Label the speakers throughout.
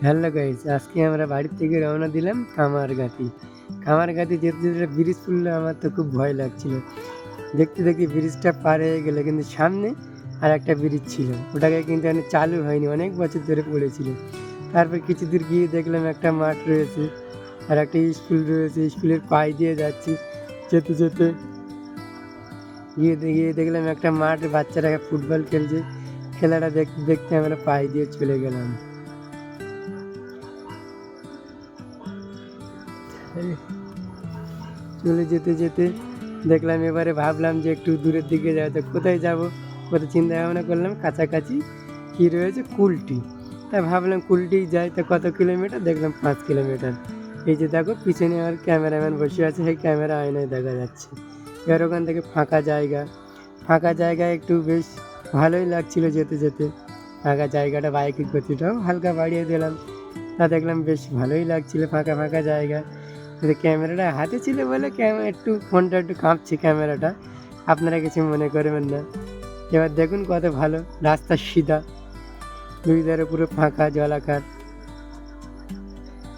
Speaker 1: Hello guys, আজকে আমরা বাড়ি থেকে রওনা দিলাম কামারগাতি যেতে যেতে ব্রিজ পড়লো। আমার তো খুব ভয় লাগছিল। দেখতে দেখতে ব্রিজটা পার হয়ে গেলে, কিন্তু সামনে আর একটা ব্রিজ ছিল, ওটাকে কিন্তু চালু হয়নি, অনেক বছর ধরে পড়েছিল। তারপর কিছু দূর গিয়ে দেখলাম একটা মাঠ রয়েছে আর একটা স্কুল রয়েছে। স্কুলের পাশ দিয়ে যাচ্ছি, যেতে যেতে গিয়ে দেখলাম একটা মাঠ, বাচ্চারা ফুটবল খেলছে। খেলাটা দেখতে দেখতে আমরা পাশ দিয়ে চলে গেলাম। চলে যেতে যেতে দেখলাম, এবারে ভাবলাম যে একটু দূরের দিকে যাওয়া যাক। কোথায় যাব? কোথায় চিন্তা ভাবনা করলাম, কাছাকাছি কী রয়েছে, কুলটি। তাই ভাবলাম কুলটি যাই। তা কত কিলোমিটার? দেখলাম 5 কিলোমিটার। এই যে দেখো পিছনে আমার ক্যামেরাম্যান বসে আছে, সেই ক্যামেরা আয়নায় দেখা যাচ্ছে। এবার ওখান থেকে ফাঁকা জায়গায় একটু বেশ ভালোই লাগছিল যেতে যেতে। ফাঁকা জায়গাটা, বাইকের গতিটাও হালকা বাড়িয়ে দিলাম। তা দেখলাম বেশ ভালোই লাগছিল ফাঁকা ফাঁকা জায়গা। কিন্তু ক্যামেরাটা হাতে ছিল বলে ফোনটা একটু কাঁপছে ক্যামেরাটা, আপনারা কিছু মনে করবেন না। এবার দেখুন কত ভালো রাস্তা, সিধা, দুই ধারে পুরো ফাঁকা জলাকার।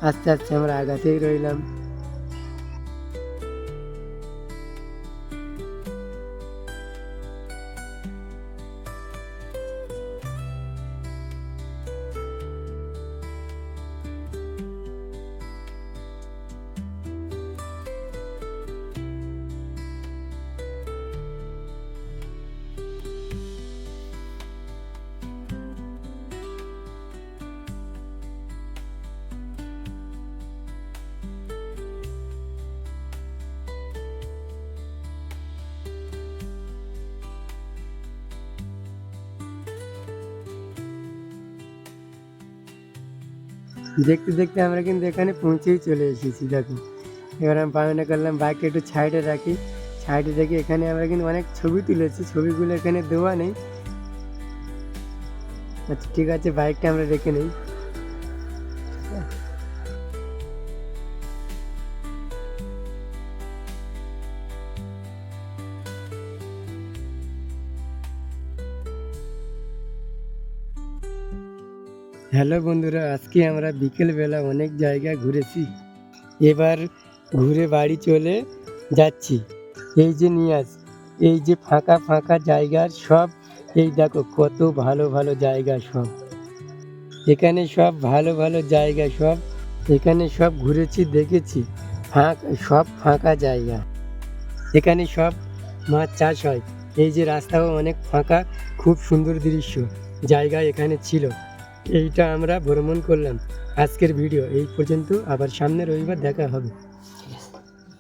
Speaker 1: আস্তে আস্তে আমরা আগাতেই রইলাম। দেখতে দেখতে আমরা কিন্তু এখানে পৌঁছেই চলে এসেছি। দেখো, এবার আমি বায়না করলাম বাইকটা একটু সাইডে রাখি। সাইডে রেখে এখানে আমরা কিন্তু অনেক ছবি তুলেছি, ছবিগুলো এখানে দেওয়া নেই। আচ্ছা ঠিক আছে, বাইকটা আমরা রেখে নেই। হ্যালো বন্ধুরা, আজকে আমরা বিকেলবেলা অনেক জায়গায় ঘুরেছি। এবার ঘুরে বাড়ি চলে যাচ্ছি। এই যে নিয়াজ, এই যে ফাঁকা ফাঁকা জায়গা সব, এই দেখো কত ভালো ভালো জায়গা সব। এখানে সব ভালো ভালো জায়গা সব, এখানে সব ঘুরেছি, দেখেছি। সব ফাঁকা জায়গা। এখানে সব মাছ চাষ হয়। এই যে রাস্তাও অনেক ফাঁকা, খুব সুন্দর দৃশ্য জায়গা এখানে ছিল। এইটা আমরা ভ্রমণ করলাম। আজকের ভিডিও এই পর্যন্ত, আবার সামনে রবিবার দেখা হবে।